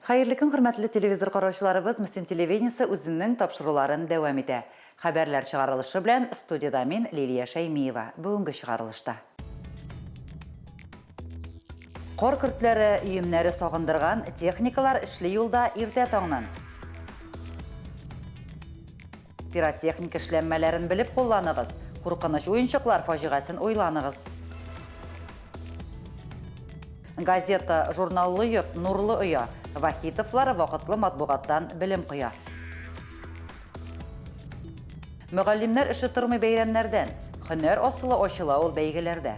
Hayırlı gün, hürmetli televizor karşılarımız, Müslüm Televizyonisi özünün tapşırılarını devam ede. Haberler çıkarılışı bilen studiyada men Liliya Shaymiyeva. Bugünkü çıkarılışta. Qor kürtleri, üyümleri soğundırgan texnikalar işli yolda irte tağının. Pirotexnika işlenmelerini bilip kullanığız. Kurqınış oyunçıqlar faciqaсын oylanığız. Gazeta, jurnallı yurt, nurlu uya, Vahitovlar vaqtlı matbuqattan bilim qıya. Müğallimler işi turmi beyrenlerden, hüner osılı oşıla ol beygelerde.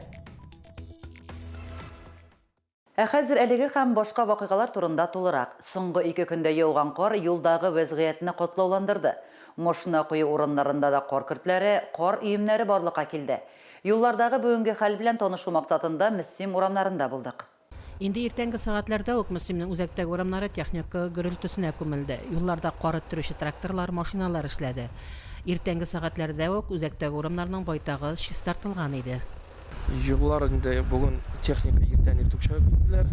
Hazır әлеге һәм башка вакыйгалар турында тулырак. Соңгы 2 көндә яуган кар юлдагы вазгыятны катлауландырды. Машина кую урыннарында да кар көртләре, кар өемнәре барлыкка килде. Юллардагы бүгенге хәл белән танышу максатында Müslüm урамнарында булдык. Инде иртәнге сәгатьләрдә үк Müslümнең үзәктәге урамнары техника гөрелтүсенә күмелде. Юлларда кар өттерүче тракторлар, машиналар эшләде. Иртәнге сәгатьләрдә үк үзәктәге урамнарның байтагы чистартылган иде. Yıllarında bugün texnika irten irtuk şahı bittiler.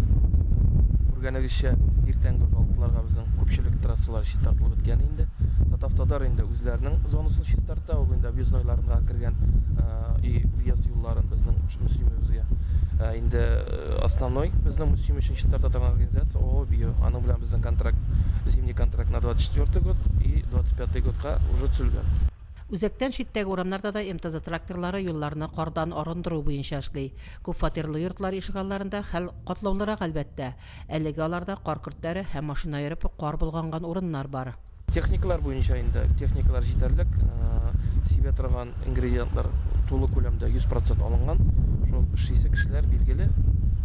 Urganagişe irtengi joltlarga bizning ko'pchilik trassalar tartılып bitken indi. Tatavtadar indi o'zlarining zonasini tartda, o günde biznoylarga kirgan viyas yo'llarini bizning Müslümimizga. Indi основной bizning Müslüm için tartadigan organizatsiya OBIO. Aning bilan bizning kontrakt, zimniy kontrakt на 24 год и 25 годга уже tuzilgan. Үзәктән читтәге урамнарда да МТЗ тракторлары юлларны кардан арындыру буенча эшли. Күп фатирлы йортлар ишегалларында хәл катлаулырак әлбәттә. Әлегә аларда кар көртләре һәм машина йөреп кар булганган урыннар бар. Техникалар буенча инде техникалар җитәрлек, сибә торган ингредиентлар тулы күләмдә 100% алынган. Шул 60 кешеләр билгеле.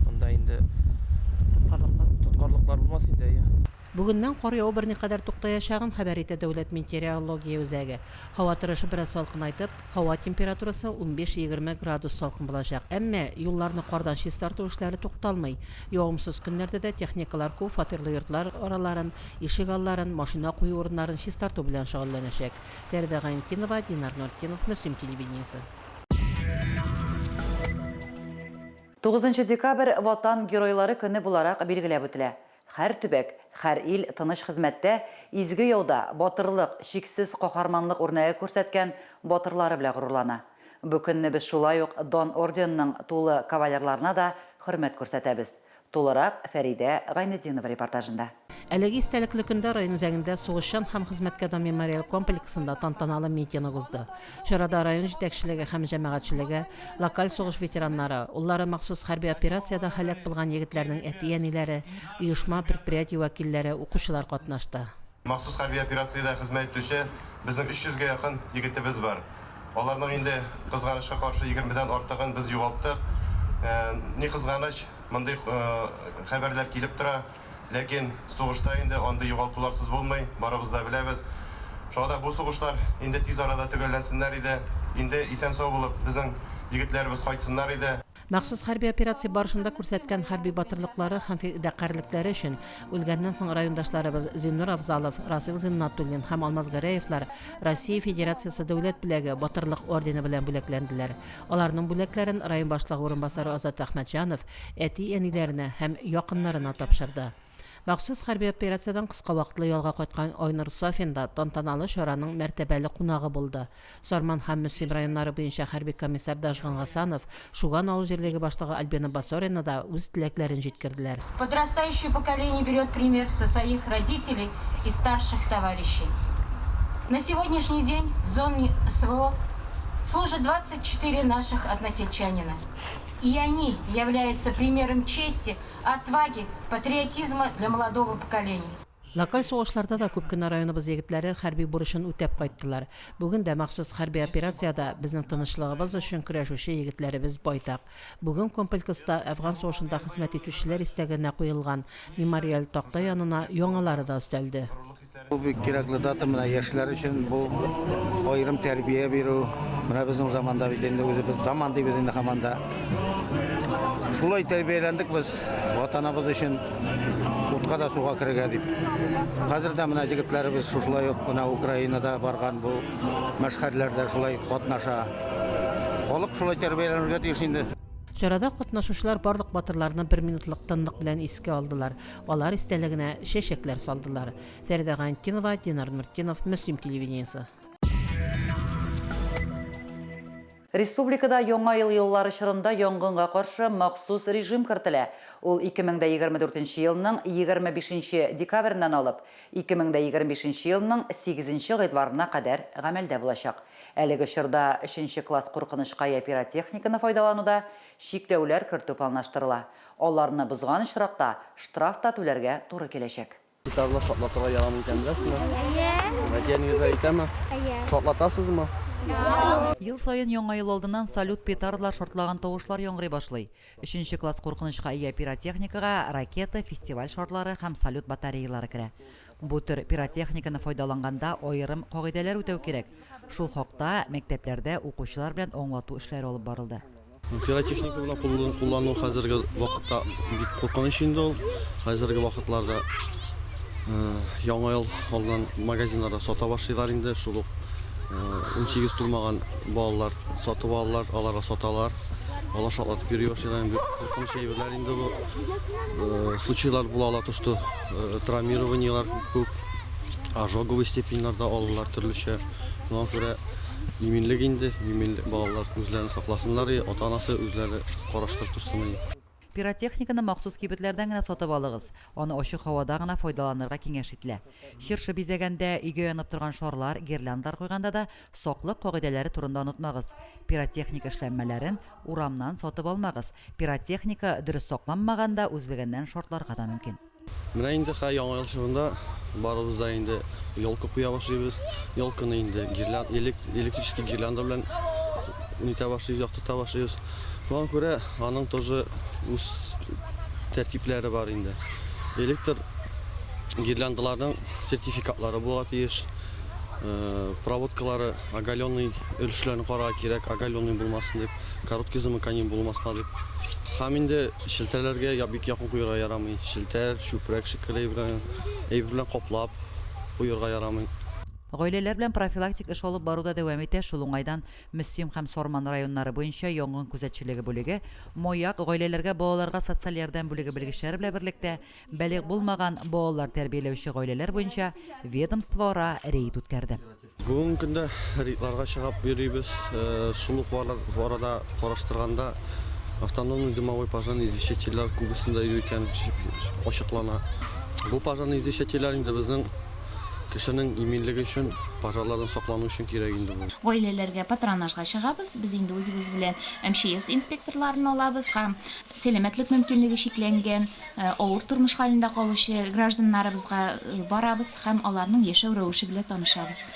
Монда инде тоткарлыклар булмас инде. Бүгеннән кар яу берникадәр туктаячагын хәбәр итә Дәүләт метеорология үзәге. Һава торышы бераз салкынайтып, һава температурасы 15-20 градус салкын булачак. Әмма юлларны кардан чистарту эшләре тукталмый. Явымсыз көннәрдә дә техникалар күп фатирлы йортлар араларын, ишегалларын, машина кую урыннарын чистарту белән шөгыльләнәчәк. Фәридә Ганимкинова, Динар Нуркинов, Müslüm телевидениесе. 9 декабрь Ватан геройлары көне буларак билгеләп үтелә. Һәр төбәк, һәр ил тыныч хезмәттә, изге яуда батырлык, шиксез каһарманлык үрнәге күрсәткән батырлары белән горурлана. Бу көнне без шулай ук Дон орденының тулы кавалерларына да хөрмәт күрсәтәбез. Тулырак Фәридә Гайнетдинова репортажында. Әлеге истәлекле көндә район үзәгендә сугышчан һәм хезмәткәрдә мемориал комплексында тантаналы митинг узды. Чарада район җитәкчелеге һәм җәмәгатьчелеге, локаль сугыш ветераннары, уллары махсус хәрби операциядә һәлак булган егетләрнең әти-әниләре, оешма предприятие вәкилләре, укучылар катнашты. Махсус хәрби операциядә хезмәт итүче безнең 300-гә якын егетебез бар. Аларның инде кызганычка каршы 20дән артыгын без югалттык. Ни кызганыч, мондый хәбәрләр килеп тора. Ләкин сугышта инде андый югалтуларсыз булмый, барыбыз да беләбез. Шуңа да бу сугышлар инде тиз арада төгәлләнсеннәр иде. Инде исән-сау булып безнең егетләребез кайтсыннар иде. Махсус хәрби операция барышында күрсәткән хәрби батырлыклары һәм фидакарьлекләре өчен үлгәннән соң райондашларыбыз Зиннур Авзалов, Расил Зиннатуллин һәм Алмаз Гараевлар Россия Федерациясе дәүләт бүләге батырлык ордены белән бүләкләнделәр. Аларның бүләкләрен район башлыгы урынбасары Азат Әхмәтҗанов әти-әниләренә һәм якыннарына тапшырды. Махсус хәрби операциядан кыска вакытлы ялга кайткан Айнур Сафин да тантаналы чараның мәртәбәле кунагы булды. Сарман һәм Müslüm районнары буенча хәрби комиссар Дашган Гасанов, Шуган авыл җирлеге башлыгы Альбина Басорина да үз теләкләрен җиткерделәр. Подрастающее поколение берет пример со своих родителей и старших товарищей. На сегодняшний день в зоне СВО служат 24 наших односельчанина. И они являются примером чести, отваги, патриотизма для молодого поколения. Локаль сугышларда да күп кенә районыбыз егетләре хәрби бурычын үтәп кайттылар. Бүген дә махсус хәрби операциядә безнең тынычлыгыбыз өчен көрәшүче егетләребез байтак. Бүген комплекста Афган сугышында хезмәт итүчеләр истәгенә куелган мемориаль такта янына яңалары да өстәлде. Бу бик кирәкле дата менә яшьләр өчен бу аерым тәрбия бирү. Менә безнең заманда бит инде үзебез заман дибез инде һаманда. Шулай тәрбияләндек без ватаныбыз өчен утка да суга керергә дип. Хәзер дә менә җегетләребез шулай ук менә Украинада барган бу мәшһәрләрдә шулай катнаша. Халык шулай тәрбияләнергә тиеш инде. Чарада катнашучылар барлык батырларны 1 минутлык тынлык белән искә алдылар. Алар истәлегенә чәчәкләр салдылар. Фәридә Гантинова, Динар Нуртдинов, Мөслим телевидениесе. Республикада яңа ел еллары чорында янгынга каршы махсус режим кертелә. Ул 2024 елның 25 декабреннән алып 2025 елның 8 гыйнварына кадәр гамәлдә булачак. Әлеге чорда 3 класс куркынычка пиротехниканы файдалануда шикләүләр кертү планлаштырыла. Аларны бозган очракта штраф та түләргә туры киләчәк. Gitarla şatlatmaya yalan икән беләсезме? Мәдәниягезгә итәме? Шатлатасызмы? Ел сайын яңа ел алдыннан салют петардалар шартлаган тавышлар яңгырый башлый. 3 класс куркынычка пиротехникага ракета, фестиваль шартлары һәм салют батареялары керә. Бу төр пиротехниканы файдаланганда аерым кагыйдәләр үтәү кирәк. Шул хакта мәктәпләрдә укучылар белән аңлату эшләре алып барылды. Пиротехника белән куллану хәзерге вакытта бик куркыныч инде ул. Хәзерге вакытларда яңа ел алган магазиннарда сата башлыйлар инде, шул 18 тулмаган балалар сатып алалар, аларга саталар. Алар шатлатып йөри башлыйлар, бик куркыныч әйберләр инде бу. Случайлар була ала төште, травмированиялар күп, ожоговый степеньләрдә алалар төрлечә. Моңа күрә иминлек инде, балалар үзләрен сакласыннар, ата-анасы үзләре караштырып торсын. Пиротехниканы махсус кибетләрдән генә сатып алыгыз. Аны ачык һавада гына файдаланырга киңәш ителә. Чыршы бизәгәндә өйгә янып торган шарлар, гирляндар куйганда да саклык кагыйдәләре турында онытмагыз. Пиротехника эшләнмәләрен урамнан сатып алмагыз. Пиротехника дөрес сакланмаганда үзлегеннән шартларга да мөмкин. Менә инде яңа ел чорында барыбыз да инде ялка куя башлыйбыз. Ялканы инде электрический гирлянда белән унитә башлыйбыз, яктыта башлыйбыз. Моңа күрә аның тоже үз тәртипләре бар инде. Электр гирляндаларның сертификатлары була тиеш. Проводкалары оголенный өлешләрне карарга кирәк, оголенный булмасын дип, короткий замыкание булмаска дип. Һәм инде шелтәләргә бик якын куярга ярамый. Шелтәр, чүпрәк шикелле белән каплап куярга ярамый. Гаиләләр белән профилактик эш алып баруда дәвам итә. Шул уңайдан Мөслим һәм Сорман районнары буенча янгын күзәтчелеге бүлеге, Маяк гаиләләргә балаларга социаль ярдәм бүлеге белгечләре белән берлектә бәлиг булмаган балалар тәрбияләүче гаиләләр буенча ведомствора рейд үткәрде. Бүгенге көндә рейдларга чыгып йөрибез. Шул ук арада караштырганда автономный дымовой пожарный извещательләр күбесендә икән ачыклана. Бу пожарный извещательләр инде безнең кешенең иминлеге өчен, пожарлардан саклану өчен кирәк инде бу. Гаиләләргә патронажга чыгабыз. Без инде үзебез белән МЧС инспекторларын алабыз һәм сәламәтлек мөмкинлеге шикләнгән, авыр тормыш хәлендә калучы гражданнарыбызга барабыз һәм аларның яшәү рәвеше белән танышабыз.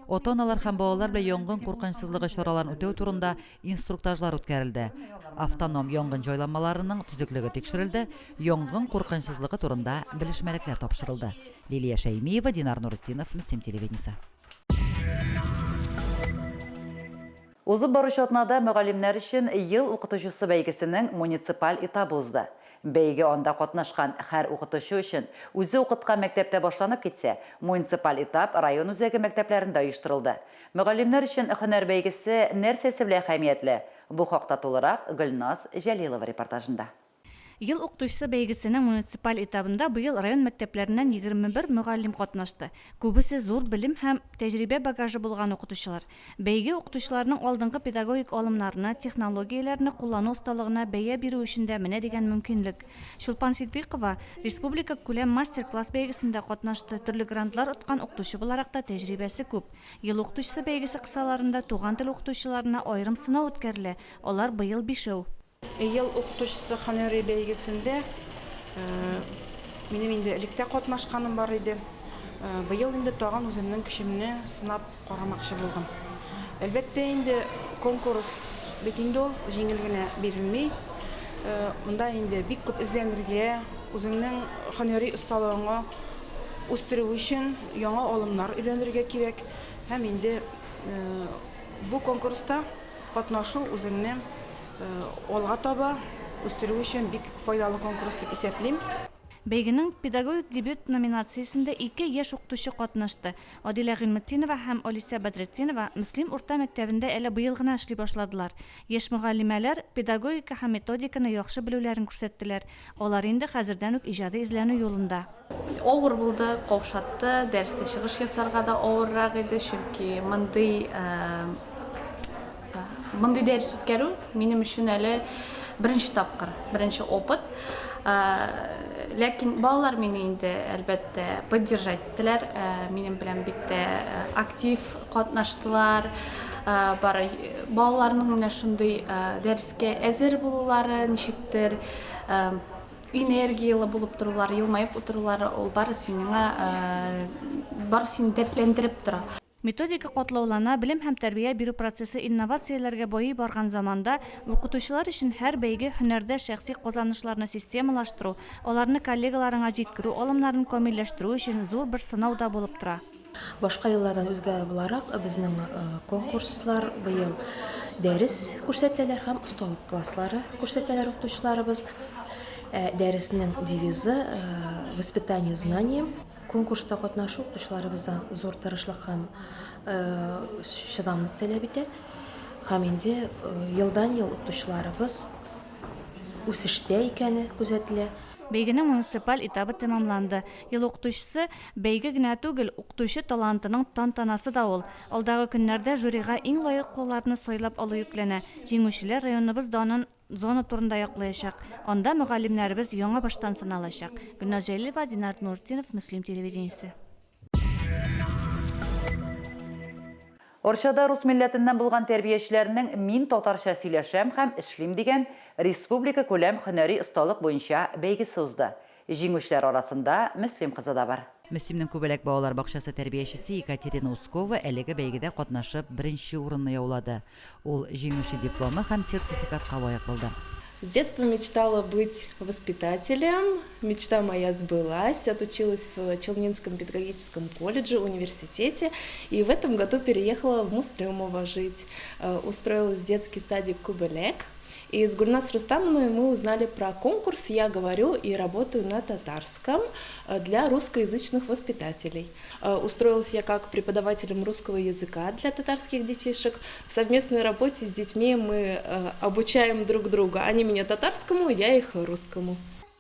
Ата-аналар һәм балалар белән янгын куркынычсызлыгы чараларын үтәү турында инструктажлар үткәрелде. Автоном янгын җайланмаларының төзеклеге тикшерелде, янгын куркынычсызлыгы турында белешмәлекләр тапшырылды. Лилия Шәймиева, Динар Нуртдинов, Мөслим телевидениесе. Узып баручы атнада мөгаллимнәр өчен ел укытучысы бәйгесенең муниципаль этабы узды. Бәйге анда катнашкан һәр укытучы өчен үзе укыткан мәктәптә башланып китсә, муниципаль этап район үзәге мәктәпләрендә оештырылды. Мөгаллимнәр өчен һөнәр бәйгесе нәрсәсе белән әһәмиятле? Бу хакта тулырак Гөлназ Җәлилова репортажында. Ел укытучысы бәйгесенең муниципаль этабында быел район мәктәпләреннән 21 мөгаллим катнашты. Күбесе зур белем һәм тәҗрибә багажы булган укытучылар. Бәйге укытучыларның алдынгы педагогик алымнарына, технологияләрне куллану осталыгына бәя бирү өчен дә менә дигән мөмкинлек. Шулпан Сиддыйкова республика күләм мастер-класс бәйгесендә катнашты. Төрле грантлар откан укытучы буларак та тәҗрибәсе күп. Ел укытучысы бәйгесе кысаларында туган тел укытучыларына аерым сынау үткәрелә. Алар быел 5. Ел укытучысы һөнәри бәйгесендә минем инде электә катнашканым бар иде. Быел инде тагын үземнең көчемне сынап карамакчы булдым. Әлбәттә инде конкурс бит инде ул җиңел генә бирелми. Монда инде бик күп эзләнергә, үзеңнең һөнәри осталыгыңны үстерү өчен яңа алымнар өйрәнергә кирәк. Һәм инде бу конкурста катнашу үзеңне алга таба үстерү өчен бик файдалы конкурс дип исәплим. Бәйгенең педагогик дебют номинациясендә 2 яшь укытучы катнашты. Адилә Гыйлметдинова һәм Алиса Бәдретдинова Мөслим урта мәктәбендә әле быел гына эшли башладылар. Яшь мөгаллимәләр педагогика һәм методиканы яхшы белүләрен күрсәттеләр. Алар инде хәзердән үк иҗади эзләнү юлында. Авыр булды, каушатты, дәрестә чыгыш ясарга да авыррак иде, чөнки мондый дәрес үткәрү минем өчен әле беренче тапкыр, беренче опыт. Ләкин балалар мине инде әлбәттә поддержать иттеләр, минем белән бик тә актив катнаштылар. Балаларның менә шундый дәрескә әзер булулары, ничектер энергиялы булып торулары, елмаеп утырулары, ул бары сине дәртләндереп тора. Методика катлаулана, белем һәм тәрбия бирү процессы инновацияләргә байый барган заманда укытучылар өчен һәр бәйге һөнәрдә шәхси казанышларны системалаштыру, аларны коллегаларына җиткерү, алымнарын камилләштерү өчен зур бер сынау да булып тора. Башка еллардан үзгә буларак, безнең конкурслар быел дәрес күрсәтәләр һәм осталык класслары күрсәтәләр укытучыларыбыз. Дәреснең девизы «Воспитание знанием». Конкурста катнашу укытучыларыбыздан зур тырышлык һәм чыдамлык таләп итә. Һәм инде елдан-ел укытучыларыбыз үсештә икәне күзәтелә. Бәйгенең муниципаль этабы тәмамланды. Ел укытучысы бәйге генә түгел, укытучы талантының тантанасы да ул. Алдагы көннәрдә жюрига иң лаеклыларны сайлап алу йөкләнә. Җиңүчеләр районыбыз данын зона турында яклаячак. Анда мөгаллимнәребез яңа баштан сыналачак. Гөлназ Җәлилова, Динар Нуртдинов, Мөслим телевидениесе. Орчада рус милләтеннән булган тәрбиячеләрнең «Мин татарча сөйләшәм һәм эшлим» дигән республика күләм һөнәри осталык буенча бәйгесе узды. Җиңүчеләр арасында Мөслим кызы да бар. Мөслимнең күбәләк балалар бакчасы тәрбиячесе Екатерина Ускова әлеге бәйгедә катнашып беренче урынны яулады. Ул җиңүче дипломы һәм сертификатка лаек булды. С детства мечтала быть воспитателем. Мечта моя сбылась. Отучилась в Челнинском педагогическом колледже, университете. И в этом году переехала в Муслюмово жить. Устроилась в детский садик «Кубелек». И с Гульнас Рустамовной мы узнали про конкурс «Я говорю и работаю на татарском» для русскоязычных воспитателей. Устроилась я как преподавателем русского языка для татарских детишек. В совместной работе с детьми мы обучаем друг друга. Они меня татарскому, я их русскому.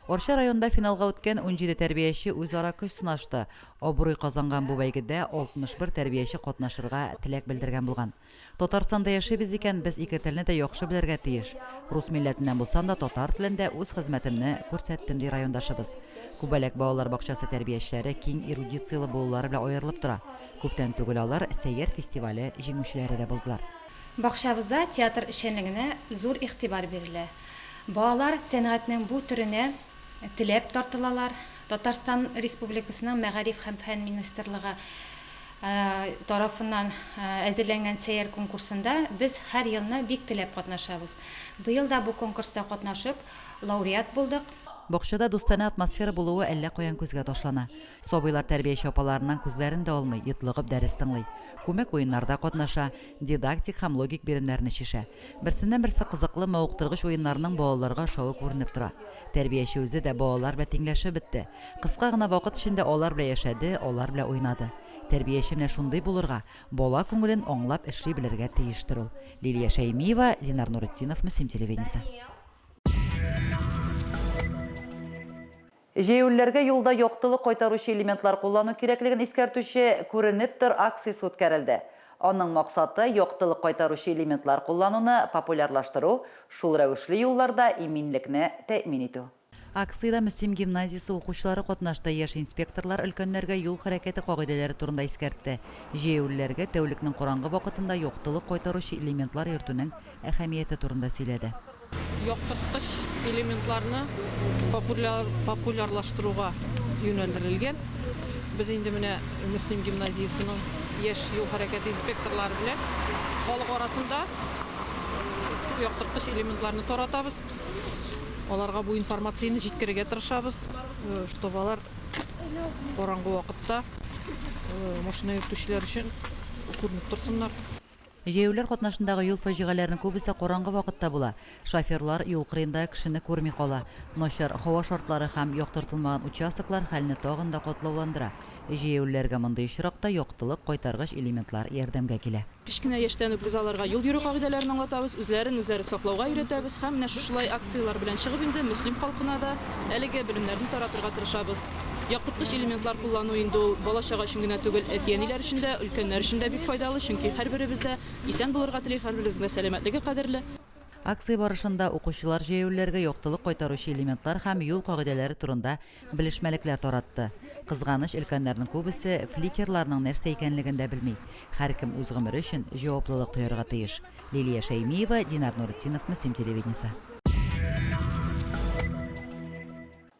Орча районда финалга үткән 17 тәрбияче үзара көч сынашты. Абруй казанган бу бәйгедә 61 тәрбияче катнашырга теләк белдергән булган. Татарстанда яшибез икән, без ике телне дә яхшы белергә тиеш. Рус милләтеннән булсам да татар телендә үз хезмәтемне күрсәттем ди райондашыбыз. Күбәләк балалар бакчасы тәрбиячеләре киң эрудицияле булулары белән аерылып тора. Күптән түгел алар Сәйер фестивале җиңүчеләре дә булдылар. Бакчабызда театр эшчәнлегенә зур игътибар бирелә. Балалар сәнгатьнең бу төренә теләп тартылалар. Татарстан Республикасының Мәгариф һәм фән министрлыгы тарафыннан әзерләнгән сәйер конкурсында без һәр елны бик теләп катнашабыз. Быел да бу конкурста катнашып, лауреат булдык. Бакчада дустана атмосфера булуы әллә каян күзгә ташлана. Сабыйлар тәрбияче апаларының күзләрен дә алмый, йотлыгып дәрес тыңлый. Күмәк уеннарда катнаша, дидактик һәм логик биремнәрне чишә. Берсеннән-берсе кызыклы мавыктыргыч уеннарның балаларга шавы күренеп тора. Тәрбияче үзе дә балалар белән тиңләшеп бетте. Кыска гына вакыт эчендә алар белән яшәде, алар белән уйнады. Тәрбияче менә шундый булырга, бала күңелен аңлап эшли белергә тиештер ул. Лилия Шәймиева, Динар Нуртдинов, Мөслим телевидениесе. Җәяүләргә юлда яктылык кайтаручы элементлар куллану кирәклеген искәртүче күренеп тор акциясе үткәрелде. Аның максаты яктылык кайтаручы элементлар куллануны популярлаштыру, шул рәвешле юлларда иминлекне тәэмин итү. Акцияда Мөслим гимназиясе укучылары катнашты. Яшь инспекторлар өлкәннәргә юл хәрәкәте кагыйдәләре турында искәртте. Җәяүләргә тәүлекнең караңгы вакытында яктылык кайтаручы элементлар йөртүнең әһәмияте турында сөйләде. Яктырткыч элементларны популярлаштыруга юнәлдерелгән. Без инде менә Мөслим гимназиясенең яшь юл хәрәкәте инспекторлары белән халык арасында яктырткыч элементларны таратабыз. Аларга бу информацияны җиткерергә тырышабыз, чтобы алар караңгы вакытта машина йөртүчеләр өчен күренеп торсыннар. Җәяүләр катнашындагы юл фаҗигаләренең күбесе караңгы вакытта була. Шоферлар юл кырыенда кешене күрми кала. Начар һава шартлары һәм яктыртылмаган участоклар хәлне тагын да катлауландыра. Җәяүләргә мондый очракта яктылык кайтаргыч элементлар ярдәмгә килә. Кечкенә яшьтән үк без аларга юл йөрү кагыйдәләрен аңлатабыз, үзләрен саклауга өйрәтәбез һәм менә шушылай акциялар белән чыгып инде мөслим халкына да әлеге белемнәрне таратырга тырышабыз. Яктырткыч элементлар куллану инде ул бала-чага өчен генә түгел, әтиәниләр өчен дә, өлкәннәр өчен дә бик файдалы, чөнки һәрберебез дә исән булырга тели, һәрберебезнең дә сәламәтлеге кадерле. Акция барышында укучылар җәяүләргә яктылык кайтаручы элементлар һәм юл кагыйдәләре турында белешмәлекләр таратты. Кызганыч өлкәннәрнең күбесе фликерларның нәрсә икәнлеген дә белми. Һәркем үз гомере өчен җаваплылык тоярга тиеш. Лилия Шәймиева, Динар Нурытдинов, Мөслим телевидениесе.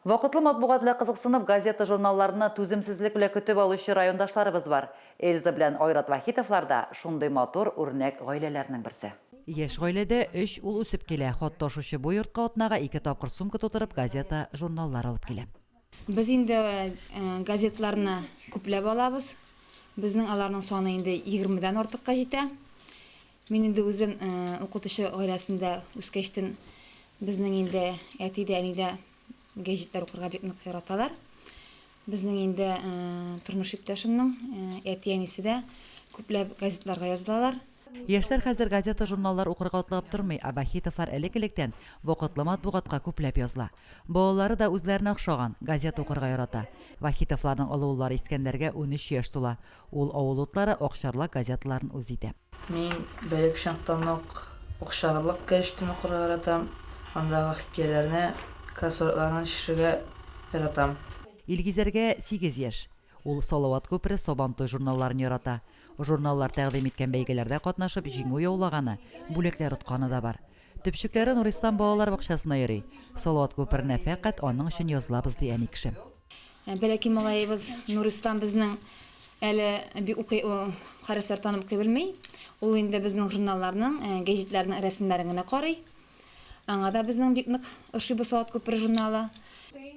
Вакытлы матбугат белән кызыксынып, газета журналларны түземсезлек белән көтеп алучы райондашларыбыз бар. Эльза белән Айрат Вахитовлар да шундый матур үрнәк гаиләләрнең берсе. Яшь гаиләдә 3 ул үсеп килә. Хат ташучы бу йортка атнага 2 тапкыр сумка тутырып газета, журналлар алып килә. Без инде газетларны күпләп алабыз. Безнең аларның саны инде 20-дан артыкка җитә. Мин инде үзем укытучы гаиләсендә үскәчтен безнең инде әти дә, әни дә газетлар укырга бик нык яраталар. Безнең инде тормыш иптәшемнең әти-әнисе дә күпләп газетларга язылалар. Яшьләр хәзер газета, журналлар укырга атлыгып тормый, ә Вахитовлар элек-электән вакытлы матбугатка күпләп языла. Балалары да үзләренә охшаган, газета укырга ярата. Вахитовларның олы уллары Искәндәргә 13 яшь тула. Ул авыл утлары Акчарлак газеталарын үз итә. Мин бәлек чактан ук Акчарлак газетаны укырга яратам. Андагы хикәяләрне, кассаларны чишергә яратам. Илгизәргә 8 яшь. Ул Салават күпре, Сабантой журналларын ярата. Журналлар тәкъдим иткән бәйгеләрдә катнашып, җиңү яулаганы, бүләкләр тотканы да бар. Төпчекләре Нуристан балалар бакчасына йөри. Салават күперенә фәкать аның өчен язылабыз ди әни кеше. Бәләки малаебыз Нуристан безнең әле бик укый хәрефләр танып укый белми. Ул инде безнең журналларның, газетларның рәсемнәрен генә карый. Аңа да безнең бик нык ошый Салават күпере журналы.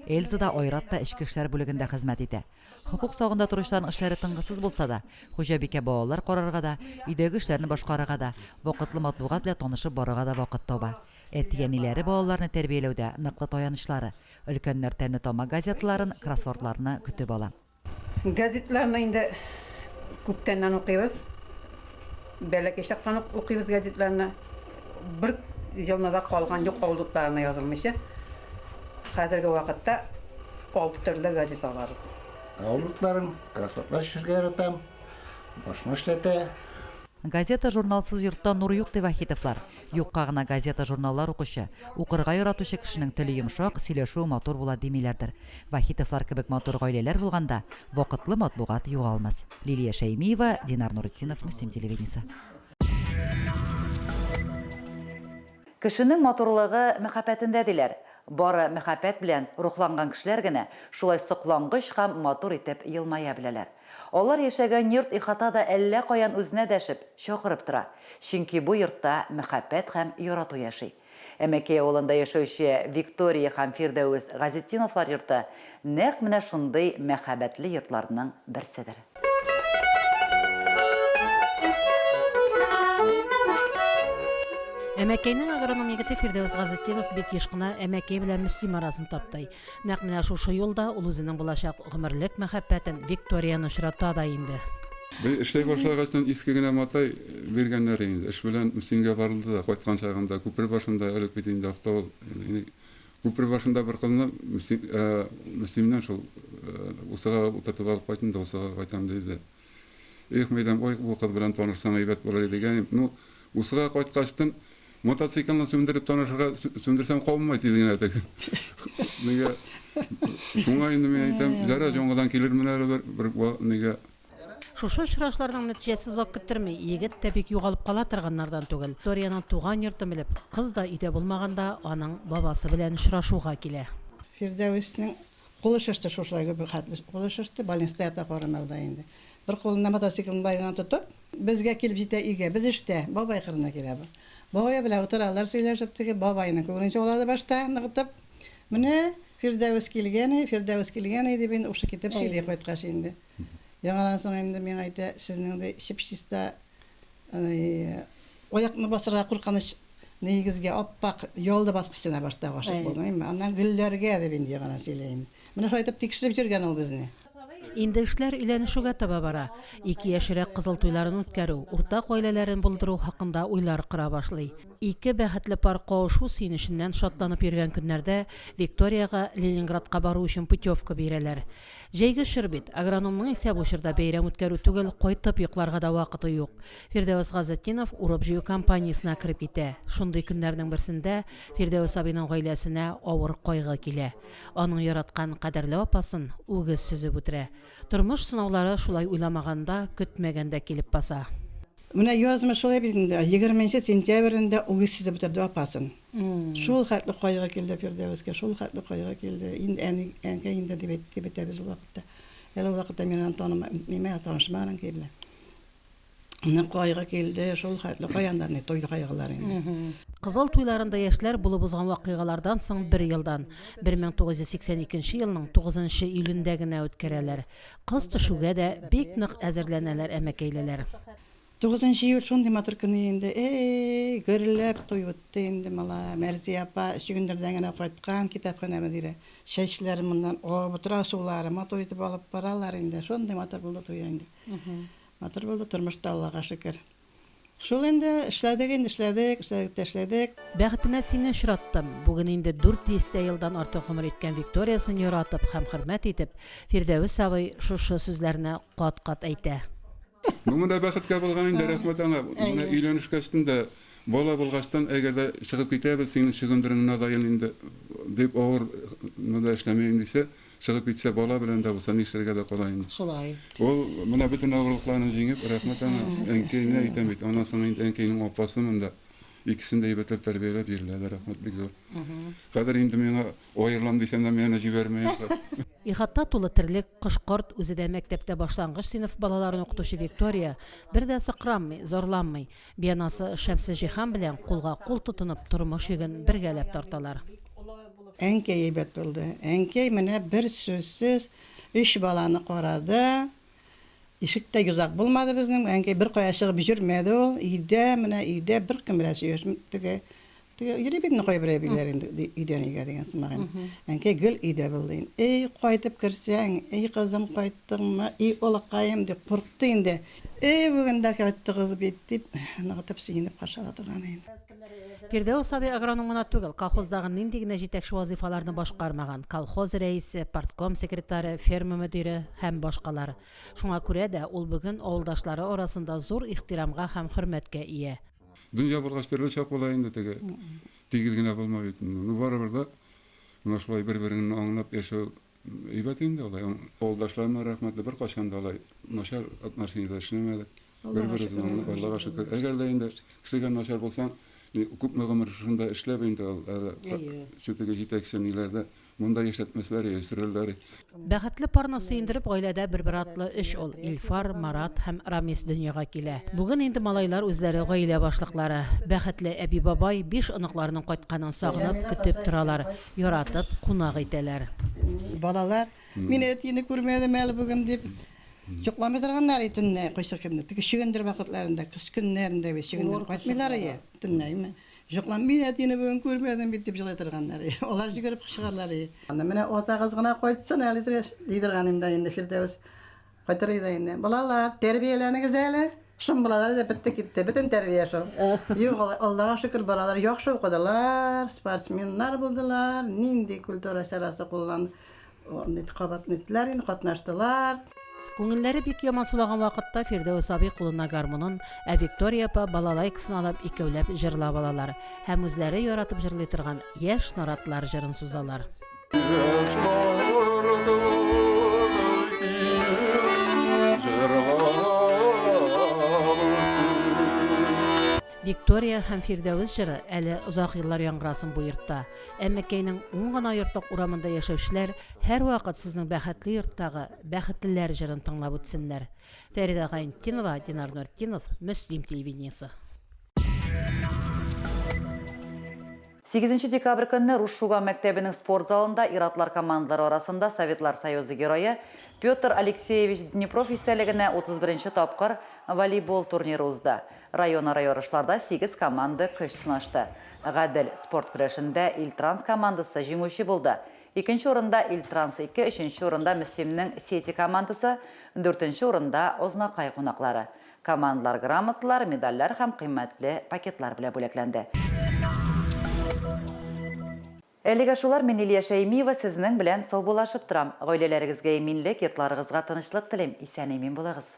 Эльза да Айрат та эчке эшләр бүлегендә хезмәт итә. Хукук сагында торучыларның эшләре тынгысыз булса да, хуҗабикә балалар карарга да, өйдәге эшләрне башкарырга да, вакытлы матбугат белән танышып барырга да вакыт таба. Әти-әниләре балаларны тәрбияләүдә ныклы таянычлары. Өлкәннәр тәмле тамак газетларын, кроссвордларны көтеп ала. Газетларны инде күптәннән укыйбыз. Бәләкәй чактан укыйбыз газетларны. Бер җылнада калган юк авыллыкларына язылмыйча. Хәзерге вакытта 6 төрле газета алабыз. Авыллыкларын, кроссвордлар чишергә яратам. Башма эшләтә. Газета, журналсыз йортта нур юк ди Вахитовлар. Юкка гына газета, журналлар укучы, укырга яратучы кешенең теле йомшак, сөйләшү матур була димиләрдер. Вахитовлар кебек матур гаиләләр булганда, вакытлы матбугат югалмас. Лилия Шәймиева, Динар Нурытдинов, Мөслим телевидениесе. Кешенең матурлыгы мәхәббәтендә диләр. Бары мәхәббәт белән рухланган кешеләр генә шулай соклангыч һәм матур итеп елмая беләләр. Алар яшәгән йорт ихата да әллә каян үзенә дәшеп, чакырып тора. Чөнки бу йортта мәхәббәт һәм ярату яши. Әмәкәй авылында яшәүче Виктория һәм Фирдәүс Газетдиновлар йорты нәкъ менә шундый мәхәббәтле йортларның берседер. Әмәкәйнең агроном егете Фирдәүс Газетдинов бик еш кына Әмәкәй белән Мөслим арасын тапты. Нәкъ менә шушы юлда ул үзенең булачак гомерлек мәхәббәтен Викторияны очрата да инде. Эшләй башлагачтан иске генә матай биргәннәр инде. Эш белән Мөслимгә барылды да, кайткан чагында күпер башында элек бит инде автовол. Күпер башында бер кызны Мөслимнән шул усага утатып алып кайтты, усага кайтам диде. Мәйдан ой бу кыз белән танышсаң әйбәт булыр дигән. Ну, усага кайткачтан мотоциклны сүндереп танышырга сүндерсәм калмый дигән әйтә. Нигә? Шуңа инде мин әйтәм, зара җоңгадан килермен әле бер нигә. Шушы очрашларның нәтиҗәсе озак көттерми, егет тә бик югалып кала торганнардан түгел. Викторияның туган йортын белеп, кыз да өйдә булмаганда аның бабасы белән очрашуга килә. Фирдәүснең кулы шашты шушылай бер хәтле. Кулы шашты, больниста ята карамагда инде. Бер кулында мотоциклны байдан тотып, безгә килеп җитә өйгә. Без эштә, бабай кырына килә бу. Бабай белән утыралар, сөйләшеп теге бабайның күңелен чалады башта, ныгытып. Менә Фирдәүс килгән иде, мин ушы китеп сөйли кайткач инде. Яңадан соң инде мин әйтә, сезнең дә чипчиста Оякны басырга курканыч негизге оппак yolda баскычына башта гашык булдым. Аннан гүлләргә дип инде гана сөйләйин. Менә шайтып тикшереп йөргән ул безне. Инде эшләр өйләнешүгә таба бара. 2 яшьрәк кызыл туйларын үткәрү, уртак гаиләләрен булдыру хакында уйлар кыра башлый. 2 бәхетле пар кавышу сөенеченнән шатланып йөргән көннәрдә Викторияга Ленинградка бару өчен путевка бирәләр. Җәйге шырбит, агрономның исә бу чорда бәйрәм үткәрү түгел, кайтып йокларга да вакыты юк. Фирдәвес Газетдинов урып җыю компаниясына кирип китә. Шундый көннәрнең берсендә Фирдәвес абыйның гаиләсенә авыр кайгы килә. Аның яраткан кадерле апасын үгез сүзеп үтерә. Тормыш сынаулары шулай уйламаганда, көтмәгәндә килеп баса. Менә язмы шулай бит инде 20 сентябрендә үгез сүзеп бетерде апасын. Шул хәтле кайгы килде Фирдәвескә, шул хәтле кайгы килде. Инде әнкәй инде дип бетәбез ул вакытта. Әле вакытта менән танышмаган килде. Менә кайгы килде, шул хәтле каяндан не тойды кайгылар инде. Кызыл туйларында яшьләр булып узган вакыйгалардан соң 1 елдан 1982 елның 9 июлендә генә үткәрәләр. Кыз төшүгә дә бик нык әзерләнәләр әмәкәйләр. 9 июль шундый матур көне инде. Гөрләп туй үтте инде мала. Мәрзия апа 3 көндәрдән генә кайткан китапханә мөдире. Шәчләр моннан бутра сулары матур итеп алып баралар инде. Шундый матур булды туй инде. Матур булды тормышта Аллага шөкер. Шул инде эшләдек. Бәхетемә сине очраттым. Бүген инде 400 елдан артык гомер иткән Викториясын яратып һәм хөрмәт итеп, Фирдәвес абый шушы сүзләрне кат-кат әйтә. Бу монда бәхеткә булган инде рәхмәт аңа. Менә өйләнешкәстендә бала булгачтан әгәр дә чыгып китәбез, синең чыгындырыңна да инде дип авыр монда эшләмәйм дисә, чыгып китсә бала белән дә булса нишләргә дә кала инде. Шулай. Ул менә бөтен авырлыкларны җиңеп рәхмәт аңа. Әнкәйне әйтәм бит, аннан соң инде әнкәйнең апасы монда икесен дә ибәтләп тәрбияләп биреләләр, рәхмәт бик зур. Кадәр инде миңа аерылам дисәм дә менә җибәрмәйм. Ихатта тулы терлек кышкырт үзе дә мәктәптә башлангыч сыйныф балаларын укытучы Виктория бер дә сыкранмый, зарланмый. Биянасы Шәмсә Җиһан белән кулга кул тотынып тормыш йөген бергәләп тарталар. Әнкәй әйбәт булды. Әнкәй менә бер сүзсез 3 баланы карады. Ишектә юзак булмады безнең. Әнкәй бер кая чыгып йөрмәде ул. Өйдә бер кем белән сөйләшмәде. Йөребезне кая бирә биләр инде өйдән өйгә дигән сымагын. Әнкәй гел өйдә булды. Кайтып керсәң, кызым кайттыңмы? Улакаем дип курыкты инде. Бүген дә кайттыгыз бит дип, ныгытып сөенеп каршыга торган инде. Фирдәвес абый агрономына түгел, колхоздагы нинди генә җитәкче вазифаларны башкармаган. Колхоз рәисе, партком секретаре, ферма мөдире һәм башкалар. Шуңа күрә дә ул бүген авылдашлары арасында зур ихтирамга һәм хөрмәткә ия. Дөнья булгач төрле чак була инде теге. Тигез генә булмый бит. Барыбер да менә шулай бер-берен аңлап яшәү әйбәт инде алай. Авылдашларыма рәхмәтле, бер качан да алай начар отношениедә эшләмәдек. Бер-беребезне Аллага шөкер. Әгәр дә инде кешегә начар булсаң, күпме гомер шунда эшләп инде шүтеге җитәкчеләрдә монда яшәтмәсләр, яшерәләр. Бәхетле парны сыендырып гаиләдә бер атлы 3 ул Илфар, Марат һәм Рамис дөньяга килә. Бүген инде малайлар үзләре гаилә башлыклары. Бәхетле әби бабай 5 оныкларының кайтканын сагынып көтеп торалар, яратып кунак итәләр. Балалар, мин әтине күрмәдем әле бүген дип Чукламый торганнар төнне кайсыкны. Теге шөгендер вакытларында, кыш көннәрендә бе шөгендер кайтмыйлар ия. Төннәме? Жуклам мин әтине бүген күрмәдем бит дип җылай торганнар. Алар җигәреп чыгарлар. Анда менә атагыз гына кайтсын әле дидергәнем дә инде Фирдәвес. Кайтыр иде инде. Балалар, тәрбияләнегез әле. Шун балалар да битте китте. Бөтен тәрбия шул. Юк, Аллага шөкер балалар яхшы укыдылар, спортсменнар булдылар. Нинди культура чарасы кулланды. Кабатлыклар инде катнаштылар. Күңелләре бик яман сулаган вакытта Фирдәвес абый кулына гармунын, ә Виктория апа балалайкасын алып икәүләп җырлап алалар һәм үзләре яратып җырлый торган яшь наратлар җырын сузалар. Виктория һәм Фирдәвес җыры әле озак еллар яңгырасын бу йортта. Әммәкәйнең уң гына йортлык урамында яшәүчеләр һәрвакыт сезнең бәхетле йорттагы бәхетлеләр җырын тыңлап үтсеннәр. Фәрида Гайнтинова, Динар Нуртдинов, Мөслим телевидениесе. 8 декабрь көнне Руш-Шуга мәктәбенең спорт залында иратлар командалары арасында Советлар Союзы герое Петр Алексеевич Днепров истәлегенә 31-нче тапкыр волейбол турниры узды. Район-ара ярышларда 8 команда көч сынашты. Гадел спорт көрәшендә Илтранс командасы җиңүче булды. Икенче орында Илтранс 2, өченче орында Мөслимнең Сети командасы, 4нче орында Ознакай кунаклары. Командалар грамоталар, медальләр һәм кыйммәтле пакетлар белән бүләкләнде. Әлегә шулар, мен Илья Шәймиева сезнең белән сау булашып торам. Гаиләләрегезгә иминлек, йортларыгызга тынычлык телим. Исән-имин булыгыз.